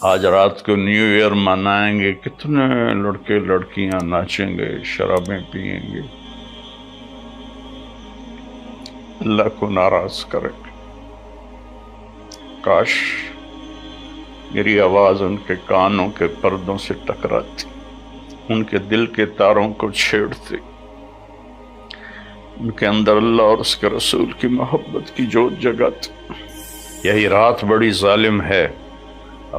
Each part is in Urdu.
آج رات کو نیو ایئر منائیں گے، کتنے لڑکے لڑکیاں ناچیں گے، شرابیں پئیں گے، اللہ کو ناراض کریں گے۔ کاش میری آواز ان کے کانوں کے پردوں سے ٹکراتی، ان کے دل کے تاروں کو چھیڑتی، ان کے اندر اللہ اور اس کے رسول کی محبت کی جوت جگاتی۔ یہی رات بڑی ظالم ہے،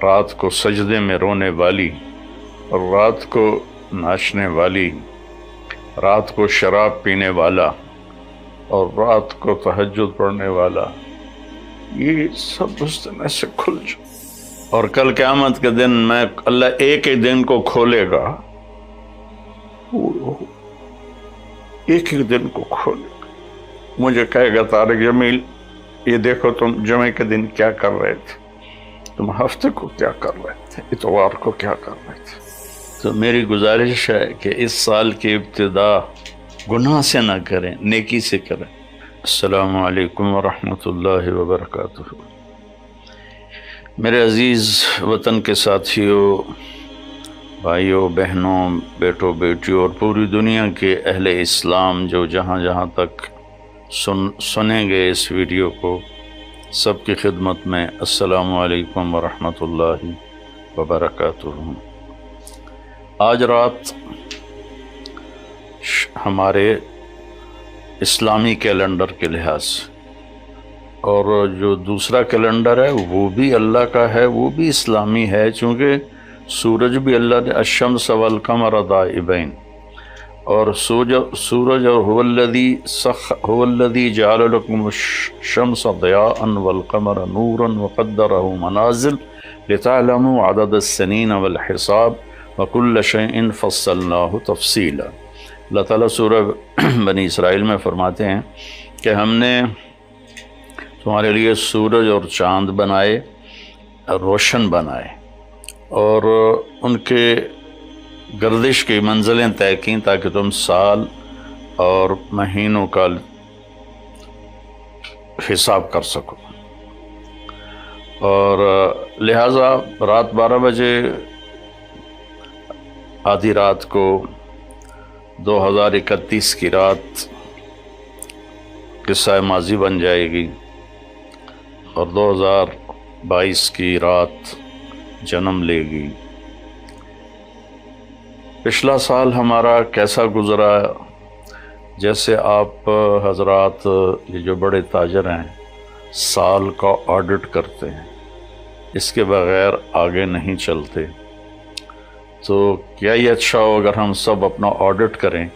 رات کو سجدے میں رونے والی، اور رات کو ناچنے والی، رات کو شراب پینے والا، اور رات کو تہجد پڑھنے والا، یہ سب اس دن ایسے کھل جائے۔ اور کل قیامت کے دن میں اللہ ایک ہی دن کو کھولے گا، ایک ہی دن کو کھولے گا، مجھے کہے گا طارق جمیل یہ دیکھو تم جمعے کے دن کیا کر رہے تھے، تم ہفتے کو کیا کر رہے تھے، اتوار کو کیا کر رہے تھے۔ تو میری گزارش ہے کہ اس سال کی ابتدا گناہ سے نہ کریں، نیکی سے کریں۔ السلام علیکم ورحمۃ اللہ وبرکاتہ۔ میرے عزیز وطن کے ساتھیوں، بھائیوں، بہنوں، بیٹوں، بیٹیوں اور پوری دنیا کے اہل اسلام جو جہاں جہاں تک سنیں گے اس ویڈیو کو، سب کی خدمت میں السلام علیکم ورحمۃ اللہ وبرکاتہ۔ آج رات ہمارے اسلامی کیلنڈر کے لحاظ سے، اور جو دوسرا کیلنڈر ہے وہ بھی اللہ کا ہے، وہ بھی اسلامی ہے، چونکہ سورج بھی اللہ نے الشمس والقمر دائبین، اور سورج اور هو الذی جعل لکم الشمس ضیاء والقمر نورا وقدرہ منازل لتعلموا عدد السنین والحساب وکل شیء فصلناہ تفصیلا۔ اللہ تعالیٰ سورہ بنی اسرائیل میں فرماتے ہیں کہ ہم نے تمہارے لیے سورج اور چاند بنائے، روشن بنائے، اور ان کے گردش کی منزلیں طے کیں تاکہ تم سال اور مہینوں کا حساب کر سکو، اور لہٰذا رات 12 بجے آدھی رات کو 2031 کی رات قصہ ماضی بن جائے گی، اور 2022 کی رات جنم لے گی۔ پچھلا سال ہمارا کیسا گزرا؟ جیسے آپ حضرات یہ جو بڑے تاجر ہیں سال کا آڈٹ کرتے ہیں، اس کے بغیر آگے نہیں چلتے، تو کیا یہ اچھا ہو اگر ہم سب اپنا آڈٹ کریں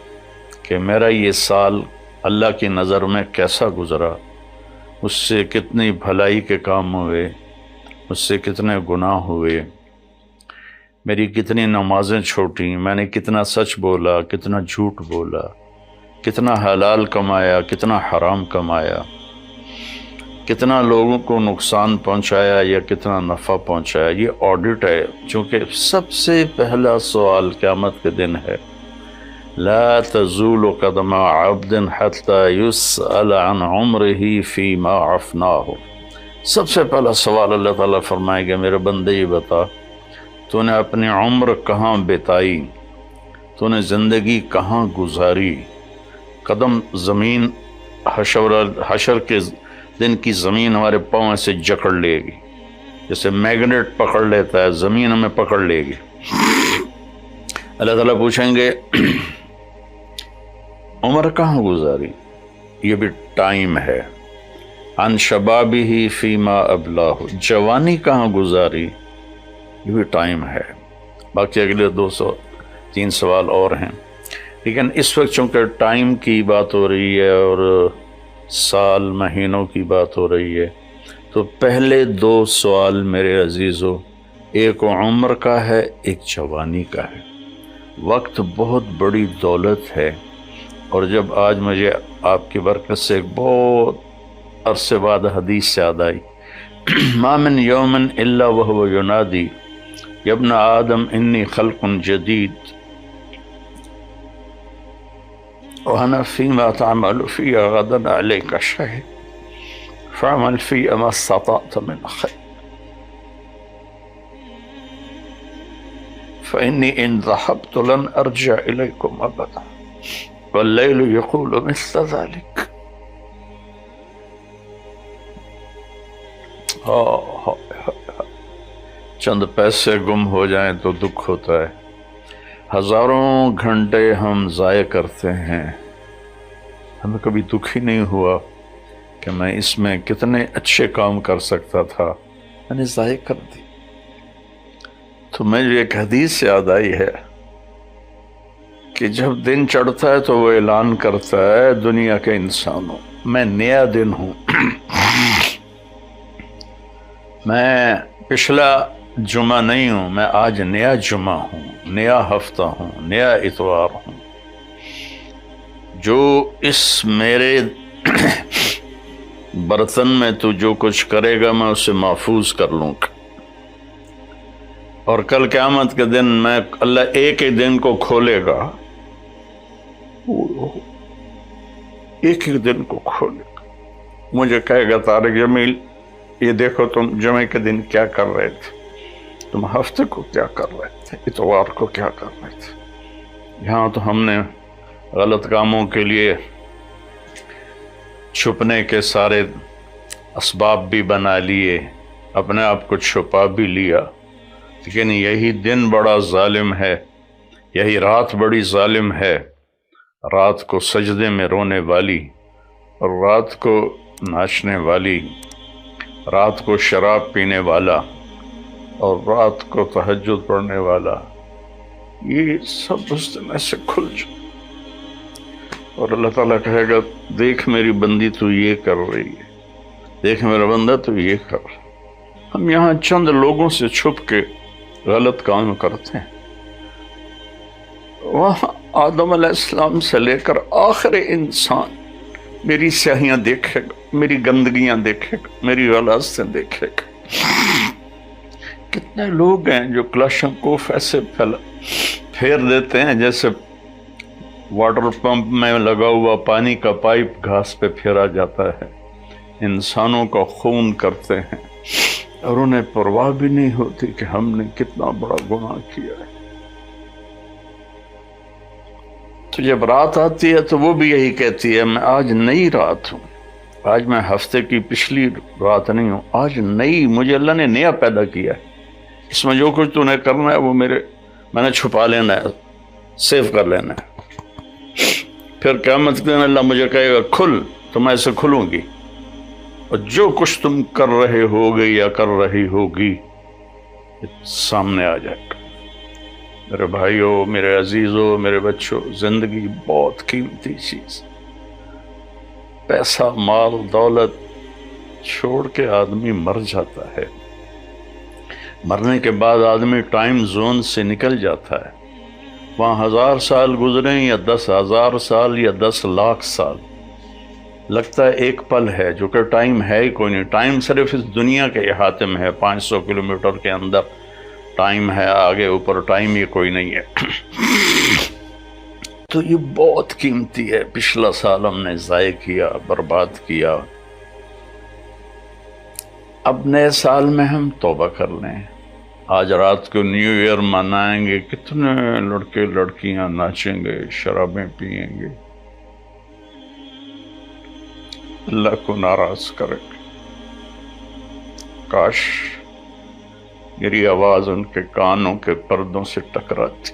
کہ میرا یہ سال اللہ کی نظر میں کیسا گزرا، اس سے کتنی بھلائی کے کام ہوئے، اس سے کتنے گناہ ہوئے، میری کتنی نمازیں چھوٹیں، میں نے کتنا سچ بولا، کتنا جھوٹ بولا، کتنا حلال کمایا، کتنا حرام کمایا، کتنا لوگوں کو نقصان پہنچایا یا کتنا نفع پہنچایا۔ یہ آڈٹ ہے، چونکہ سب سے پہلا سوال قیامت کے دن ہے، لا تزول قدم عبد حتى يسأل عن عمره فيما افناه۔ سب سے پہلا سوال اللہ تعالیٰ فرمائے گا، میرے بندے یہ بتا تو نے اپنی عمر کہاں بتائی، تو نے زندگی کہاں گزاری۔ قدم زمین حشر کے دن کی زمین ہمارے پاؤں سے جکڑ لے گی، جیسے میگنیٹ پکڑ لیتا ہے، زمین ہمیں پکڑ لے گی۔ اللہ تعالیٰ پوچھیں گے عمر کہاں گزاری، یہ بھی ٹائم ہے۔ عن شبابہ فیما ابلاہ، جوانی کہاں گزاری، یہ بھی ٹائم ہے۔ باقی اگلے 203 سوال اور ہیں، لیکن اس وقت چونکہ ٹائم کی بات ہو رہی ہے اور سال مہینوں کی بات ہو رہی ہے، تو پہلے 2 سوال میرے عزیزو، ایک عمر کا ہے، ایک جوانی کا ہے۔ وقت بہت بڑی دولت ہے، اور جب آج مجھے آپ کی برکت سے ایک بہت عرصے بعد حدیث یاد آئی، ما من یوم الا وهو ینادی یا ابن آدم انی خلق جدید وانا فیما تعمل فی غدا علیک شہید فعمل فی ما استطعت من خیر۔ فإني إن ذهبت لن أرجع إليكم أبدا والليل يقول مثل ذلك. چند پیسے گم ہو جائیں تو دکھ ہوتا ہے، ہزاروں گھنٹے ہم ضائع کرتے ہیں، ہمیں کبھی دکھ ہی نہیں ہوا کہ میں اس میں کتنے اچھے کام کر سکتا تھا، میں نے ضائع کر دی۔ تو مجھے ایک حدیث یاد آئی ہے کہ جب دن چڑھتا ہے تو وہ اعلان کرتا ہے دنیا کے انسانوں، میں نیا دن ہوں، میں پچھلا جمعہ نہیں ہوں، میں آج نیا جمعہ ہوں، نیا ہفتہ ہوں، نیا اتوار ہوں۔ جو اس میرے برتن میں تو جو کچھ کرے گا میں اسے محفوظ کر لوں گا، اور کل قیامت کے دن میں اللہ ایک ہی دن کو کھولے گا، ایک ہی دن کو کھولے گا، مجھے کہے گا طارق جمیل یہ دیکھو تم جمعے کے دن کیا کر رہے تھے، تم ہفتے کو کیا کر رہے تھے، اتوار کو کیا کر رہے تھے۔ یہاں تو ہم نے غلط کاموں کے لیے چھپنے کے سارے اسباب بھی بنا لیے، اپنے آپ کو چھپا بھی لیا، لیکن یہی دن بڑا ظالم ہے، یہی رات بڑی ظالم ہے، رات کو سجدے میں رونے والی، اور رات کو ناچنے والی، رات کو شراب پینے والا، اور رات کو تہجد پڑھنے والا، یہ سب اس دن سے کھل جائے، اور اللہ تعالیٰ کہے گا دیکھ میری بندی تو یہ کر رہی ہے، دیکھ میرا بندہ تو یہ کر رہا ہے۔ ہم یہاں چند لوگوں سے چھپ کے غلط کام کرتے ہیں، وہاں آدم علیہ السلام سے لے کر آخر انسان میری سیاہیاں دیکھے گا، میری گندگیاں دیکھے گا، میری غلاظتیں دیکھے گا۔ کتنے لوگ ہیں جو کلاشنکوف ایسے پھیر دیتے ہیں جیسے واٹر پمپ میں لگا ہوا پانی کا پائپ گھاس پہ پھیرا جاتا ہے، انسانوں کا خون کرتے ہیں، اور انہیں پرواہ بھی نہیں ہوتی کہ ہم نے کتنا بڑا گناہ کیا ہے۔ تو جب رات آتی ہے تو وہ بھی یہی کہتی ہے میں آج نئی رات ہوں، آج میں ہفتے کی پچھلی رات نہیں ہوں، آج نئی، مجھے اللہ نے نیا پیدا کیا ہے، اس میں جو کچھ تو نے کرنا ہے وہ میں نے چھپا لینا ہے، سیو کر لینا ہے۔ پھر قیامت کے دن اللہ مجھے کہے گا کھل، تو میں اسے کھلوں گی، اور جو کچھ تم کر رہے ہوگے یا کر رہی ہوگی سامنے آ جائے گا۔ میرے بھائیوں، میرے عزیزوں، میرے بچوں، زندگی بہت قیمتی چیز، پیسہ مال دولت چھوڑ کے آدمی مر جاتا ہے، مرنے کے بعد آدمی ٹائم زون سے نکل جاتا ہے، وہاں 1000 سال گزریں یا 10,000 سال یا 10 لاکھ سال، لگتا ہے ایک پل ہے، جو کہ ٹائم ہے ہی کوئی نہیں، ٹائم صرف اس دنیا کے احاطے میں ہے، 500 کلومیٹر کے اندر ٹائم ہے، آگے اوپر ٹائم یہ کوئی نہیں ہے۔ تو یہ بہت قیمتی ہے، پچھلا سال ہم نے ضائع کیا، برباد کیا، اب نئے سال میں ہم توبہ کر لیں۔ آج رات کو نیو ایئر منائیں گے، کتنے لڑکے لڑکیاں ناچیں گے، شرابیں پئیں گے، اللہ کو ناراض کریں گے۔ کاش میری آواز ان کے کانوں کے پردوں سے ٹکراتی،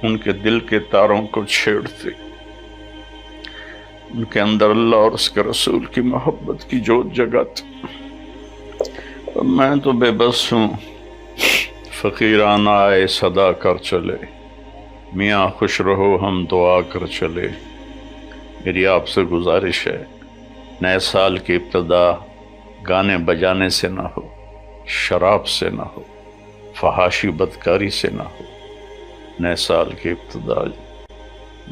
ان کے دل کے تاروں کو چھیڑتی، ان کے اندر اللہ اور اس کے رسول کی محبت کی جوت جگاتی۔ میں تو بے بس ہوں، فقیرانہ آئے صدا کر چلے، میاں خوش رہو ہم دعا کر چلے۔ میری آپ سے گزارش ہے، نئے سال کی ابتدا گانے بجانے سے نہ ہو، شراب سے نہ ہو، فحاشی بدکاری سے نہ ہو۔ نئے سال کی ابتدا،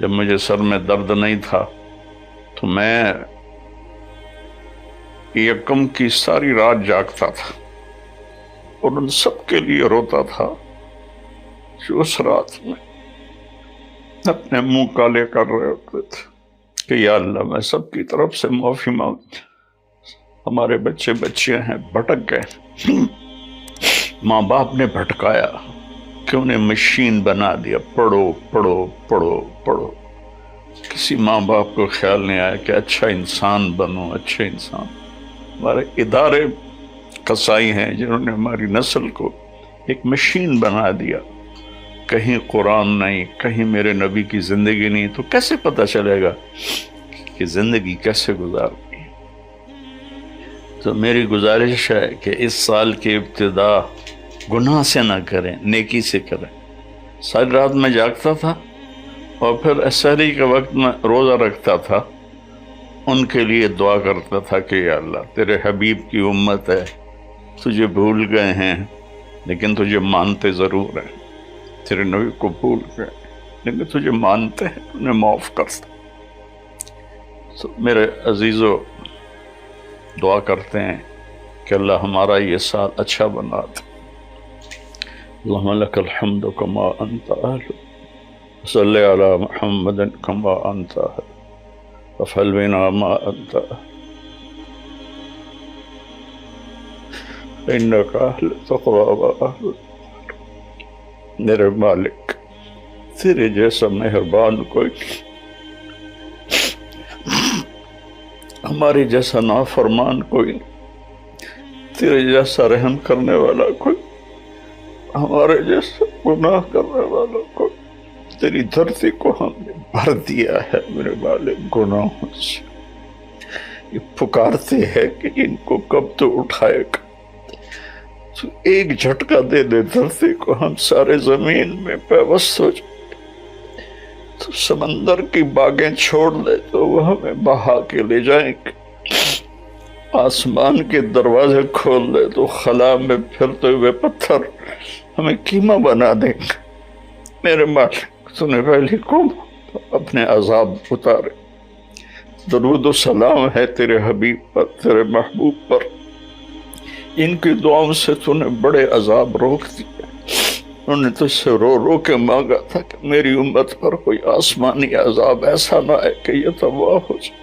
جب مجھے سر میں درد نہیں تھا تو میں یکم کی ساری رات جاگتا تھا اور ان سب کے لیے روتا تھا جو اس رات میں اپنے منہ کالے کر رہے ہوتے تھے کہ یا اللہ میں سب کی طرف سے معافی مانگ، ہمارے بچے بچیاں ہیں بھٹک گئے، ماں باپ نے بھٹکایا، کہ انہیں مشین بنا دیا، پڑھو پڑھو پڑھو پڑھو. کسی ماں باپ کو خیال نہیں آیا کہ اچھا انسان بنو، اچھے انسان. ہمارے ادارے قصائی ہیں جنہوں نے ہماری نسل کو ایک مشین بنا دیا. کہیں قرآن نہیں، کہیں میرے نبی کی زندگی نہیں، تو کیسے پتہ چلے گا کہ زندگی کیسے گزارنی. تو میری گزارش ہے کہ اس سال کی ابتدا گناہ سے نہ کریں، نیکی سے کریں. ساری رات میں جاگتا تھا اور پھر سحری کے وقت میں روزہ رکھتا تھا. ان کے لیے دعا کرتا تھا کہ یا اللہ تیرے حبیب کی امت ہے، تجھے بھول گئے ہیں لیکن تجھے مانتے ضرور ہیں. تیرے نبی کو بھول گئے لیکن تجھے مانتے ہیں، انہیں معاف کرتا. تو میرے عزیزو دعا کرتے ہیں کہ اللہ ہمارا یہ سال اچھا بنا دے. اللہم لک الحمد کما انت اہل، صلی علی محمد کما انت اہل، وفعل بنا ما انت انک اہل تقوی و اہل. میرے مالک تیرے جیسا مہربان کوئی نہیں، ہمارے جیسا نافرمان کوئی نہیں، تیرے جیسا رحم کرنے والا کوئی، ہمارے جیسا گناہ کرنے والا کوئی. تیری دھرتی کو ہم نے بھر دیا ہے میرے مالک گناہوں سے. یہ پکارتے ہیں کہ ان کو کب تو اٹھائے گا. تو ایک جھٹکا دے دے دھرتی کو، ہم سارے زمین میں پیوست ہو جائیں. تو سمندر کی باغیں چھوڑ دے تو وہ ہمیں بہا کے لے جائیں گے. آسمان کے دروازے کھول دے تو خلا میں پھرتے ہوئے پتھر ہمیں کیما بنا دیں گے. میرے مالک تو نے پہلی قوم اپنے عذاب اتارے. درود و سلام ہے تیرے حبیب پر، تیرے محبوب پر. ان کی دعاؤں سے تو نے بڑے عذاب روک دیے. انہوں نے تجھ سے رو رو کے مانگا تھا کہ میری امت پر کوئی آسمانی عذاب ایسا نہ آئے کہ یہ تباہ ہو جائے.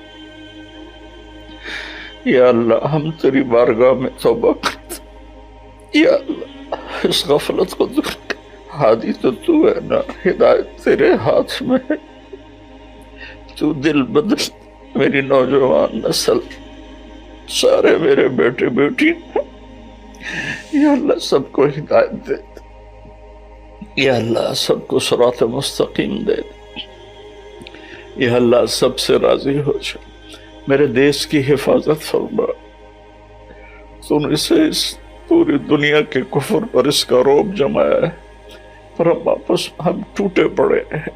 یا اللہ ہم تیری بارگاہ میں توبہ کرتے. یا اللہ اس غفلت کو دور کر. ہادی تو تو ہے نا، ہدایت تیرے ہاتھ میں ہے. تو دل بدل میری نوجوان نسل، سارے میرے بیٹے بیٹی، یا اللہ سب کو ہدایت دے. یا اللہ سب کو صراط مستقیم دے. یا اللہ سب سے راضی ہو جائے. میرے دیش کی حفاظت فرما. تو نے اسے اس پوری دنیا کے کفر پر اس کا روب جمایا ہے، پر ہم واپس ہم ٹوٹے پڑے ہیں،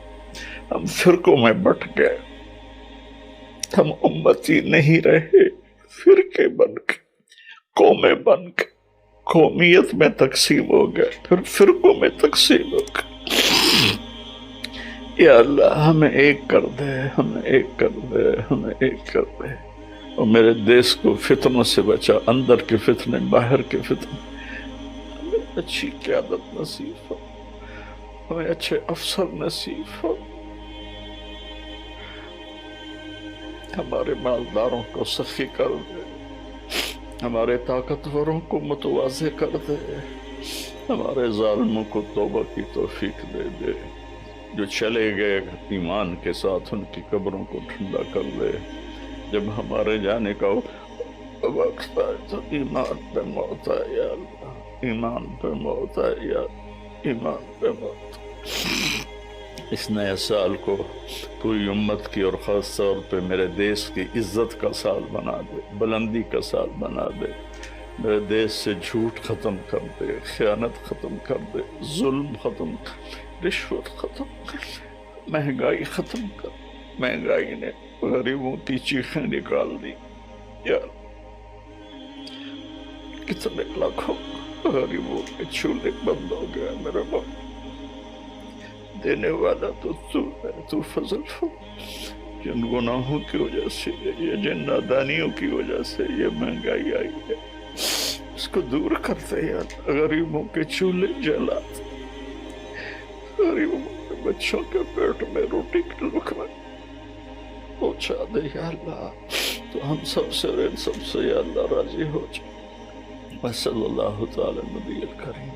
ہم فرقوں میں بٹ گئے. ہم امتی نہیں رہے، فرقے بن کے، قومیں بن کے، قومیت میں تقسیم ہو گئے، پھر فرقوں میں تقسیم ہو گئے. یا اللہ ہمیں ایک کر دے، ہمیں ایک کر دے، ہمیں ایک کر دے. اور میرے دیش کو فتنوں سے بچا، اندر کے فتنے، باہر کے فتنے. ہمیں اچھی قیادت نصیب ہو، ہمیں اچھے افسر نصیب ہو. ہمارے مالداروں کو سخی کر دے، ہمارے طاقتوروں کو متواضع کر دے، ہمارے ظالموں کو توبہ کی توفیق دے دے. جو چلے گئے ایمان کے ساتھ ان کی قبروں کو ٹھنڈا کر دے. جب ہمارے جانے کا وقت آئے تو ایمان پہ موت آئے. یا اللہ ایمان پہ موت آئے، یا ایمان پہ موت. اس نئے سال کو پوری امت کی اور خاص طور پہ میرے دیش کی عزت کا سال بنا دے، بلندی کا سال بنا دے. میرے دیش سے جھوٹ ختم کر دے، خیانت ختم کر دے، ظلم ختم کر، رشوت ختم کر، مہنگائی ختم کر. مہنگائی نے غریبوں کی چیخیں نکال دی. یا کتنے لاکھوں غریبوں کے چولہے بند ہو گئے. میرے باپ دینے والا تو تو ہے، تو فضل ہو. جن گناہوں کی وجہ سے یا جن نادانیوں کی وجہ سے یہ مہنگائی آئی ہے، اس کو دور کرتے. یا غریبوں کے چولہے جلاتے، غریبوں کے بچوں کے پیٹ میں روٹی کے لقمے پہنچا دے. یا اللہ تو ہم سب سے اور ان سب سے یا اللہ راضی ہو جائے. صلی اللہ تعالی نبی الکریم.